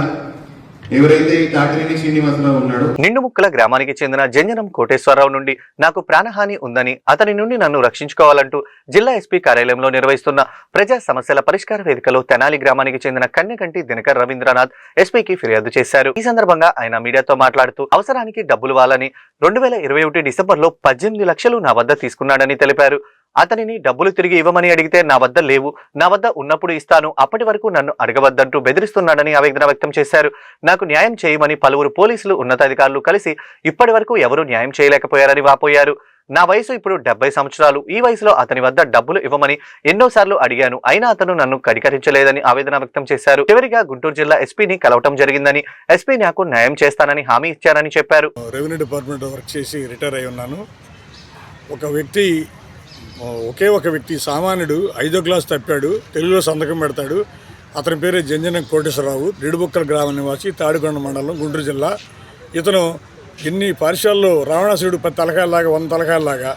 ఎవరైతే ఈ తాటినేని శ్రీనివాసరావు ఉన్నాడో నిండుముక్కల గ్రామానికి చెందిన జంజనం కోటేశ్వరరావు నుండి నాకు ప్రాణహాని ఉందని అతని నుండి నన్ను రక్షించుకోవాలంటూ జిల్లా ఎస్పీ కార్యాలయంలో నిర్వహిస్తున్న ప్రజా సమస్యల పరిష్కార వేదికలో తెనాలి గ్రామానికి చెందిన కన్యకంటి దినకర్ రవీంద్రనాథ్ ఎస్పీకి ఫిర్యాదు చేశారు. ఈ సందర్భంగా ఆయన మీడియాతో మాట్లాడుతూ అవసరానికి డబ్బులు వాలని 2021 డిసెంబర్లో 18 లక్షలు నా వద్ద తీసుకున్నాడని తెలిపారు. అతనిని డబ్బులు తిరిగి ఇవ్వమని అడిగితే నా వద్ద లేవు, నా వద్ద ఉన్నప్పుడు ఇస్తాను, అప్పటి వరకు నన్ను అడగవద్దంటూ బెదిరిస్తున్నాడని ఆవేదన వ్యక్తం చేశారు. నాకు న్యాయం చేయమని పలువురు పోలీసులు ఉన్నతాధికారులు కలిసి ఇప్పటి వరకు ఎవరూ న్యాయం చేయలేకపోయారని వాపోయారు. నా వయసు ఇప్పుడు 70 సంవత్సరాలు. ఈ వయసులో అతని వద్ద డబ్బులు ఇవ్వమని ఎన్నోసార్లు అడిగాను, అయినా అతను నన్ను కనికరించలేదని ఆవేదన వ్యక్తం చేశారు. చివరిగా గుంటూరు జిల్లా ఎస్పీని కలవటం జరిగిందని, ఎస్పీ నాకు న్యాయం చేస్తానని హామీ ఇచ్చారని చెప్పారు. రెవెన్యూ డిపార్ట్మెంట్ వర్క్ చేసి రిటైర్ అయి ఉన్నాను. ఒకే ఒక వ్యక్తి సామాన్యుడు 5వ క్లాస్ తప్పాడు, తెలుగులో సంతకం పెడతాడు. అతని పేరే జంజనం కోటేశ్వరరావు, నిడుబుక్కల గ్రామ నివాసి, తాడికొండ మండలం, గుంటూరు జిల్లా. ఇతను ఎన్ని పాఠశాలలో రావణాసురుడు 10 తలకాయలాగా 100 తలకాయలాగా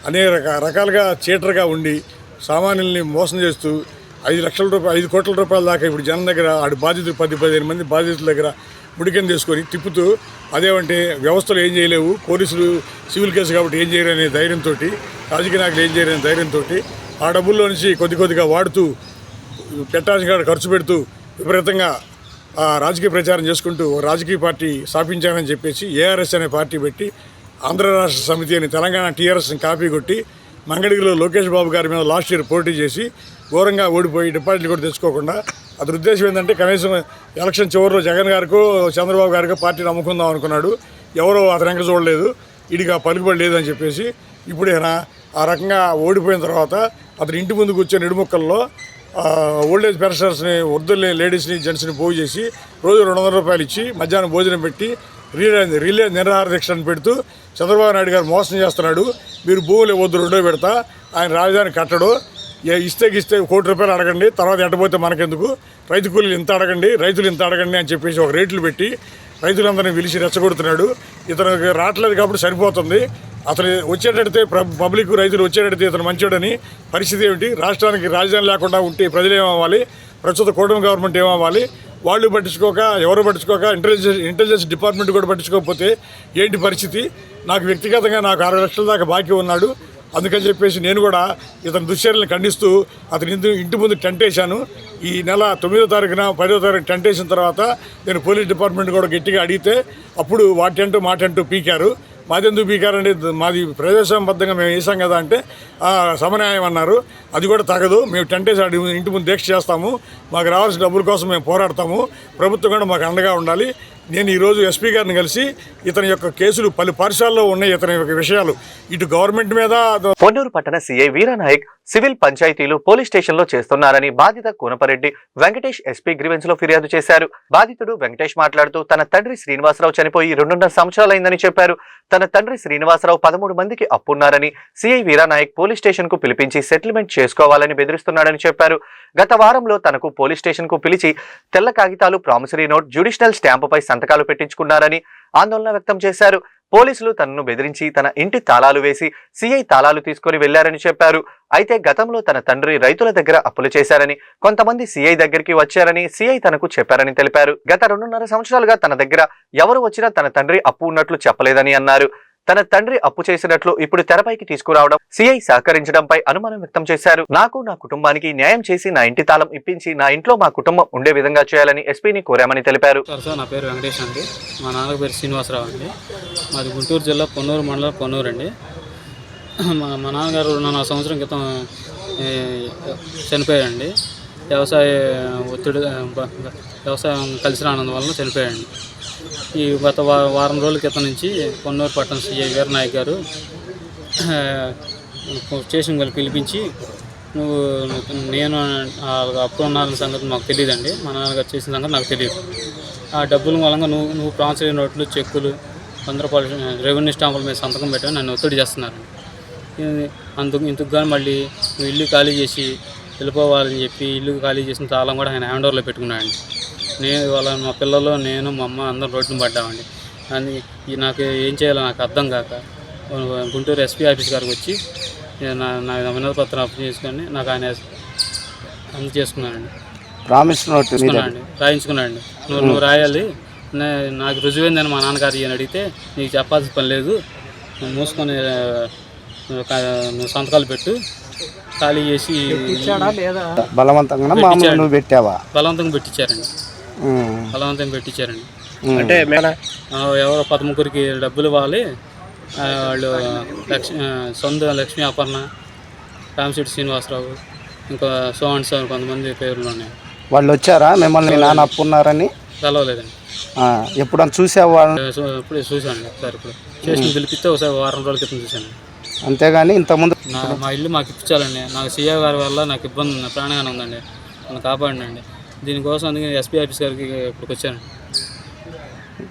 అనేక రకాలుగా చీటర్గా ఉండి సామాన్యుల్ని మోసం చేస్తూ 5 కోట్ల రూపాయల దాకా ఇప్పుడు జనం దగ్గర ఆడి బాధితులు 10-15 మంది బాధితుల దగ్గర ముడికం తీసుకొని తిప్పుతూ, అదేమంటే వ్యవస్థలు ఏం చేయలేవు, పోలీసులు సివిల్ కేసు కాబట్టి ఏం చేయరు అనే ధైర్యంతో, రాజకీయ నాయకులు ఏం చేయరనే ధైర్యంతో ఆ డబ్బుల్లో నుంచి కొద్దిగా వాడుతూ పెట్టాల్సిన కాడ ఖర్చు పెడుతూ విపరీతంగా రాజకీయ ప్రచారం చేసుకుంటూ రాజకీయ పార్టీ స్థాపించానని చెప్పేసి ఏఆర్ఎస్ అనే పార్టీ పెట్టి ఆంధ్ర రాష్ట్ర సమితి అని తెలంగాణ టీఆర్ఎస్ని కాపీ కొట్టి మంగళగిరిలో లోకేష్ బాబు గారి మీద లాస్ట్ ఇయర్ పోటీ చేసి ఘోరంగా ఓడిపోయి డిపాజిట్లు కూడా తెచ్చుకోకుండా, అతని ఉద్దేశం ఏంటంటే కనీసం ఎలక్షన్ చివరిలో జగన్ గారికో చంద్రబాబు గారికో పార్టీని అమ్ముకుందాం అనుకున్నాడు. ఎవరో అతను వెంక చూడలేదు, ఇడిగా పలుకుబడి లేదని చెప్పేసి ఇప్పుడు ఆ రకంగా ఓడిపోయిన తర్వాత అతని ఇంటి ముందు కూర్చొని నిడుముక్కల్లో ఓల్డేజ్ పెన్షనర్స్ని, వృద్ధుల లేడీస్ని, జెంట్స్ని పోగు చేసి రోజు 200 రూపాయలు ఇచ్చి మధ్యాహ్నం భోజనం పెట్టి రిలే నిరాహార దీక్షను పెడుతూ చంద్రబాబు నాయుడు గారు మోసం చేస్తున్నాడు. మీరు భూములు ఇవ్వద్దు, 2 పెడతా, ఆయన రాజధాని కట్టడు, ఇస్తే 1 కోటి రూపాయలు అడగండి, తర్వాత ఎట్టపోతే మనకెందుకు, రైతు కూలీలు ఇంత అడగండి, రైతులు ఇంత అడగండి అని చెప్పేసి ఒక రేట్లు పెట్టి రైతులందరినీ పిలిచి రెచ్చగొడుతున్నాడు. ఇతనికి రావట్లేదు కాబట్టి సరిపోతుంది, అతను వచ్చేటడితే పబ్లిక్ రైతులు వచ్చేటడితే ఇతను మంచోడని. పరిస్థితి ఏమిటి? రాష్ట్రానికి రాజధాని లేకుండా ఉంటే ప్రజలు ఏమవ్వాలి? ప్రస్తుత కూటమి గవర్నమెంట్ ఏమవ్వాలి? వాళ్ళు పట్టించుకోక, ఎవరు పట్టించుకోక, ఇంటెలిజెన్స్ డిపార్ట్మెంట్ కూడా పట్టించుకోకపోతే ఏంటి పరిస్థితి? నాకు వ్యక్తిగతంగా 60 లక్షల దాకా బాకీ ఉన్నాడు. అందుకని చెప్పేసి నేను కూడా ఇతని దుశ్చర్యలను ఖండిస్తూ అతని ఇంటి ముందు టెంట్ వేశాను. ఈ నెల 9వ తారీఖున 10వ తారీఖు టెంట్ వేసిన తర్వాత నేను పోలీస్ డిపార్ట్మెంట్ కూడా గట్టిగా అడిగితే అప్పుడు వాటి టెంట్ మా టెంట్ పీకారు. మాది ఎందుకు పీకారంటే మాది ప్రజాస్వామ్యబద్ధంగా మేము వేసాం కదా అంటే సమన్యాయం అన్నారు. అది కూడా తగదు, మేము టెంట్ వేసి ఇంటి ముందు దీక్ష చేస్తాము, మాకు రావాల్సిన డబ్బుల కోసం మేము పోరాడతాము, ప్రభుత్వం కూడా మాకు అండగా ఉండాలి. నేను ఈరోజు ఎస్పీ గారిని కలిసి ఇతని యొక్క కేసులు పలు పాఠశాలలో ఉన్నాయి, ఇతని యొక్క విషయాలు ఇటు గవర్నమెంట్ మీద. పొన్నూరు పట్టణ సిఐ వీరనాయక్ సివిల్ పంచాయతీలు పోలీస్ స్టేషన్ లో చేస్తున్నారని బాధిత కూనపరెడ్డి వెంకటేష్ ఎస్పీ గ్రీవెన్స్ లో ఫిర్యాదు చేశారు. బాధితుడు వెంకటేష్ మాట్లాడుతూ తన తండ్రి శ్రీనివాసరావు చనిపోయి 2.5 సంవత్సరాలైందని చెప్పారు. తన తండ్రి శ్రీనివాసరావు 13 మందికి అప్పున్నారని సిఐ వీరనాయక్ పోలీస్ స్టేషన్ కు పిలిపించి సెటిల్మెంట్ చేసుకోవాలని బెదిరిస్తున్నాడని చెప్పారు. గత వారంలో తనకు పోలీస్ స్టేషన్ కు పిలిచి తెల్ల కాగితాలు, ప్రామిసరీ నోట్, జ్యుడిషియల్ స్టాంపుపై సంతకాలు పెట్టించుకున్నారని ఆందోళన వ్యక్తం చేశారు. పోలీసులు తనను బెదిరించి తన ఇంటి తాళాలు వేసి సిఐ తాళాలు తీసుకుని వెళ్లారని చెప్పారు. అయితే గతంలో తన తండ్రి రైతుల దగ్గర అప్పులు చేశారని, కొంతమంది సిఐ దగ్గరికి వచ్చారని సిఐ తనకు చెప్పారని తెలిపారు. గత 2.5 సంవత్సరాలుగా తన దగ్గర ఎవరు వచ్చినా తన తండ్రి అప్పు ఉన్నట్లు చెప్పలేదని అన్నారు. తన తండ్రి అప్పు చేసినట్లు ఇప్పుడు తెరపైకి తీసుకురావడం సిఐ సహకరించడంపై అనుమానం వ్యక్తం చేశారు. నాకు, నా కుటుంబానికి న్యాయం చేసి నా ఇంటి తాళం ఇప్పించి నా ఇంట్లో మా కుటుంబం ఉండే విధంగా చేయాలని ఎస్పీని కోరామని తెలిపారు. సార్, నా పేరు వెంకటేష్ అండి. మా నాన్న పేరు శ్రీనివాసరావు అండి. మాది గుంటూరు జిల్లా పొన్నూరు మండలం పొన్నూరు అండి. మా నాన్నగారు 2.5 సంవత్సరం క్రితం చనిపోయారండి. వ్యవసాయం కలిసి రానందువల్ల చనిపోయారండి. ఈ గత వారం రోజుల క్రితం నుంచి పొన్నూరు పట్టణ సిఐ వీరనాయక్ గారు స్టేషన్ గారు పిలిపించి నేను అప్పుడు ఉన్నారన్న సంగతి మాకు తెలియదండి, మా నాన్నగారు చేసిన సంగతి నాకు తెలియదు. ఆ డబ్బుల మూలంగా నువ్వు ప్రామిసరీ నోట్లు, చెక్కులు, 100 రూపాయలు రెవెన్యూ స్టాంపుల మీద సంతకం పెట్టాను నన్ను ఒత్తిడి చేస్తున్నారు. ఇందుకు కానీ మళ్ళీ నువ్వు ఇల్లు ఖాళీ చేసి వెళ్ళిపోవాలని చెప్పి ఇల్లు ఖాళీ చేసిన తాళం కూడా ఆయన హ్యాండ్ ఓవర్లో పెట్టుకున్నాడండి. నేను వాళ్ళ మా పిల్లలు, నేను, మా అమ్మ అందరం రోడ్డును పడ్డామండి. అని నాకు ఏం చేయాలో నాకు అర్థం కాక గుంటూరు ఎస్పీ ఆఫీస్ గారికి వచ్చి నా వినతి పత్రం అప్పు చేసుకొని నాకు ఆయన అందజేసుకున్నానండి. Promise note రాయించుకున్నానండి. నువ్వు రాయాలి, నాకు రుజువైందని మా నాన్నగారు అని అడిగితే నీకు చెప్పాల్సిన పని లేదు, నువ్వు మూసుకొని నువ్వు సంతకాలు పెట్టు, ఖాళీ చేసి బలవంతంగా నువ్వు పెట్టావా? బలవంతంగా పెట్టించారండి. బలవంతంగా పెట్టించారండి. అంటే ఎవరో 13కి డబ్బులు ఇవ్వాలి, వాళ్ళు లక్ష్మీ అపర్ణ, రామశెట్టి శ్రీనివాసరావు, ఇంకా సోహన్ సార్ కొంతమంది పేర్లు ఉన్నాయి. వాళ్ళు వచ్చారా మిమ్మల్ని నాన్న అప్పున్నారని? తెలవలేదండి. ఎప్పుడన్నా చూసావా? ఇప్పుడే చూశాను సార్. ఇప్పుడు స్టేషన్ పిలిపిస్తే ఒకసారి వారం రోజుల క్రితం చూశాను. అంతేగాని ఇంతకుముందు మా ఇల్లు మాకు ఇప్పించాలండి. నాకు సీఏ గారి వల్ల నాకు ఇబ్బంది ఉంది, ప్రాణహాని ఉందండి, నన్ను కాపాడండి. దీనికోసం అందుకే ఎస్పీ ఆఫీస్ గారికి ఇప్పటికి వచ్చాను.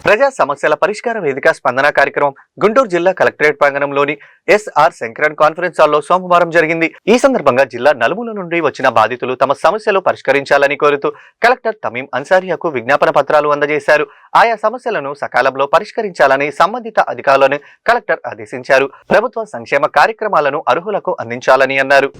ప్రజా సమస్యల పరిష్కార వేదిక స్పందన కార్యక్రమం గుంటూరు జిల్లా కలెక్టరేట్ ప్రాంగణంలోని ఎస్ఆర్ శంకరన్ కాన్ఫరెన్స్ హాల్లో సోమవారం జరిగింది. ఈ సందర్భంగా జిల్లా నలుమూల నుండి వచ్చిన బాధితులు తమ సమస్యలు పరిష్కరించాలని కోరుతూ కలెక్టర్ తమీం అన్సారియాకు విజ్ఞాపన పత్రాలు అందజేశారు. ఆయా సమస్యలను సకాలంలో పరిష్కరించాలని సంబంధిత అధికారులను కలెక్టర్ ఆదేశించారు. ప్రభుత్వ సంక్షేమ కార్యక్రమాలను అర్హులకు అందించాలని అన్నారు.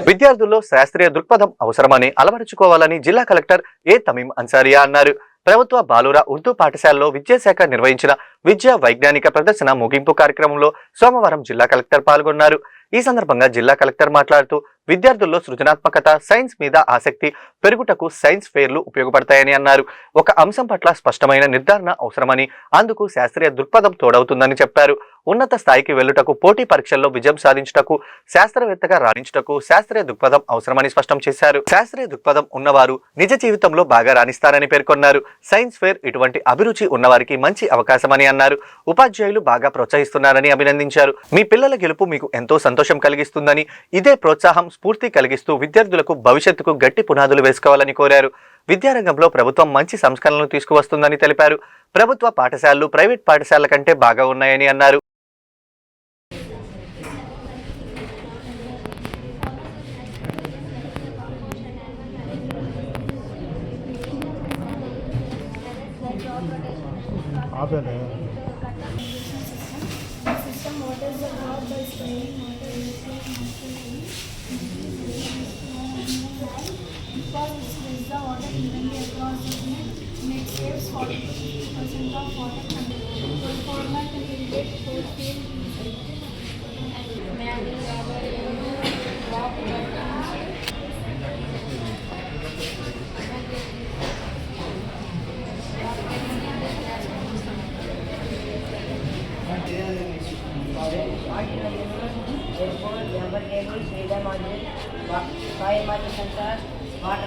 విద్యార్థుల్లో శాస్త్రీయ దృక్పథం అవసరమని అలవరుచుకోవాలని జిల్లా కలెక్టర్ ఏ తమీం అన్సారియా అన్నారు. ప్రభుత్వ బాలుర ఉర్దూ పాఠశాలలో విద్యాశాఖ నిర్వహించిన విద్యా వైజ్ఞానిక ప్రదర్శన ముగింపు కార్యక్రమంలో సోమవారం జిల్లా కలెక్టర్ పాల్గొన్నారు. ఈ సందర్భంగా జిల్లా కలెక్టర్ మాట్లాడుతూ విద్యార్థుల్లో సృజనాత్మకత, సైన్స్ మీద ఆసక్తి పెరుగుటకు సైన్స్ ఫెయిర్లు ఉపయోగపడతాయని అన్నారు. ఒక అంశం పట్ల స్పష్టమైన నిర్ధారణ అవసరమని, అందుకు శాస్త్రీయ దృక్పథం తోడవుతుందని చెప్పారు. ఉన్నత స్థాయికి వెళ్లుటకు, పోటీ పరీక్షల్లో విజయం సాధించుటకు, శాస్త్రవేత్తగా రాణించుటకు శాస్త్రీయ దృక్పథం అవసరమని స్పష్టం చేశారు. శాస్త్రీయ దృక్పథం ఉన్నవారు నిజ జీవితంలో బాగా రాణిస్తారని పేర్కొన్నారు. సైన్స్ ఫెయిర్ ఇటువంటి అభిరుచి ఉన్నవారికి మంచి అవకాశమని అన్నారు. ఉపాధ్యాయులు బాగా ప్రోత్సహిస్తున్నారని అభినందించారు. మీ పిల్లల గెలుపు మీకు ఎంతో సంతోషం కలిగిస్తుందని, ఇదే ప్రోత్సాహం స్ఫూర్తి కలిగిస్తూ విద్యార్థులకు భవిష్యత్తుకు గట్టి పునాదులు వేసుకోవాలని కోరారు. విద్యారంగంలో ప్రభుత్వం మంచి సంస్కరణలు తీసుకువస్తుందని తెలిపారు. ప్రభుత్వ పాఠశాలలు ప్రైవేట్ పాఠశాలల కంటే బాగా ఉన్నాయని అన్నారు.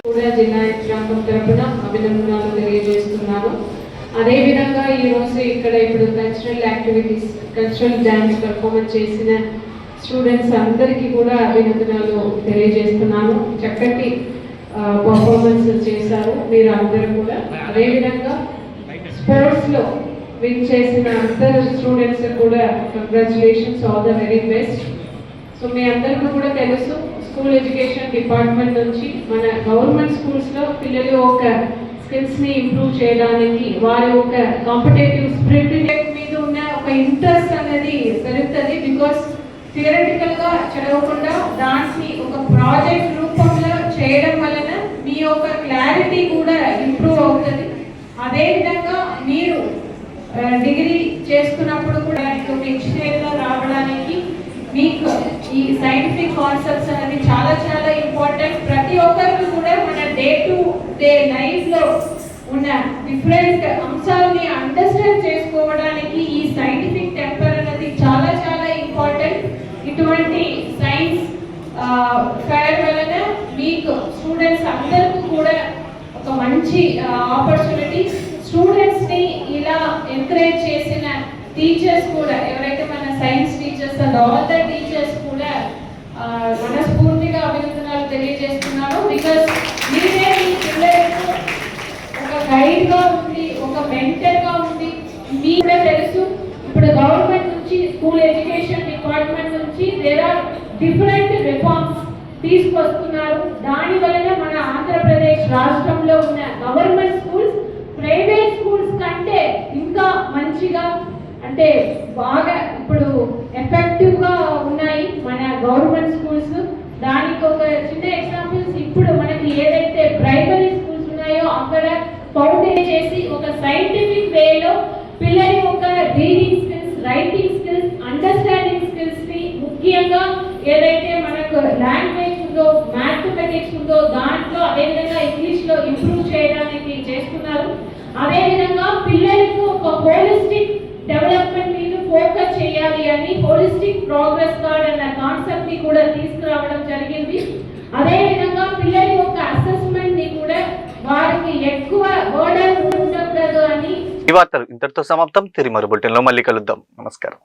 కూడా జిల్లా యంత్రాంగం తరపున అభినందనలు తెలియజేస్తున్నాను. అదేవిధంగా ఈరోజు ఇక్కడ ఇప్పుడు cultural activities, cultural dance performance చేసిన స్టూడెంట్స్ అందరికీ కూడా అభినందనలు తెలియజేస్తున్నాను. చక్కటి పర్ఫార్మెన్స్ చేశారు మీరు అందరూ కూడా. అదేవిధంగా స్పోర్ట్స్లో విన్ చేసిన అందరు స్టూడెంట్స్ కూడా congratulations, all the very best. So మీ అందరికీ కూడా తెలుసు, స్కూల్ ఎడ్యుకేషన్ డిపార్ట్మెంట్ నుంచి మన గవర్నమెంట్ స్కూల్స్లో పిల్లలు ఒక స్కిల్స్ని ఇంప్రూవ్ చేయడానికి, వారి ఒక కాంపిటేటివ్ స్పిరిట్ మీద ఉన్న ఒక ఇంట్రెస్ట్ అనేది పెరుగుతుంది. బికాస్ థియరటికల్గా చదవకుండా దాన్ని ఒక ప్రాజెక్ట్ రూపంలో చేయడం వలన మీ యొక్క క్లారిటీ కూడా ఇంప్రూవ్ అవుతుంది. అదేవిధంగా మీరు డిగ్రీ చేస్తున్నప్పుడు కూడా ఇంజనీర్గా రావడానికి మీకు ఈ సైంటిఫిక్ కాన్సెప్ట్స్ అనేది చాలా చాలా ఇంపార్టెంట్. ప్రతి ఒక్కరికి కూడా మన డే టు డే లైఫ్లో ఉన్న డిఫరెంట్ అంశాలని అండర్స్టాండ్ చేసుకోవడానికి ఈ సైంటిఫిక్ టెంపర్ అనేది చాలా చాలా ఇంపార్టెంట్. ఇటువంటి సైన్స్ ఫెయిర్ వలన మీకు స్టూడెంట్స్ అందరికీ కూడా ఒక మంచి ఆపర్చునిటీ. స్టూడెంట్స్ని ఇలా ఎంకరేజ్ చేసిన టీచర్స్ కూడా, ఎవరైతే మన science teachers and all the teachers కూడా మనస్ఫూర్తిగా అభినందనలు తెలియజేస్తున్నాను. బికాస్ మీరే మీ పిల్లలకు ఒక గైడ్గా ఉండి, ఒక మెంటర్గా ఉండి, మీకు తెలుసు ఇప్పుడు గవర్నమెంట్ నుంచి స్కూల్ ఎడ్యుకేషన్ డిపార్ట్మెంట్ నుంచి దేర్ ఆర్ డిఫరెంట్ రిఫార్మ్స్ తీసుకొస్తున్నారు. దాని వలన మన ఆంధ్రప్రదేశ్ రాష్ట్రంలో ఉన్న గవర్నమెంట్ స్కూల్స్ ప్రైవేట్ స్కూల్స్ కంటే ఇంకా మంచిగా అంటే బాగా ఇప్పుడు ఎఫెక్టివ్ గా ఉన్నాయి మన గవర్నమెంట్ స్కూల్స్. దానికి ఒక చిన్న ఎగ్జాంపుల్స్, ఇప్పుడు మనకి ఏదైతే ప్రైమరీ స్కూల్స్ ఉన్నాయో అక్కడ ఫౌండేషన్ చేసి ఒక సైంటిఫిక్ వేలో పిల్లలు ఒక reading skills, writing skills, understanding skills ని ముఖ్యంగా ఏదైతే మనకు లాంగ్వేజ్ ఉందో, మ్యాథమెటిక్స్ ఉందో దాంట్లో అదేవిధంగా ఇంగ్లీష్ లో ఇంప్రూవ్ చేయడానికి చేస్తున్నారు. అదేవిధంగా పిల్లలకు ఒక హోలిస్టిక్ డెవలప్మెంట్ మీద ఫోకస్ చేయాలి అని హోలిస్టిక్ ప్రోగ్రెస్ కార్డ్ అన్న కాన్సెప్ట్ ని కూడా తీసుకురావడం జరిగింది. అదేవిధంగా పిల్లల యొక్క అసెస్మెంట్ ని కూడా వారికి ఎక్కువ బర్డెన్ ఉండకూడదు అని. ఈ వార్తలు ఇంతటితో సమాప్తం. తిరిగి మరో బులెటిన్లో మళ్ళీ కలుద్దాం. నమస్కారం.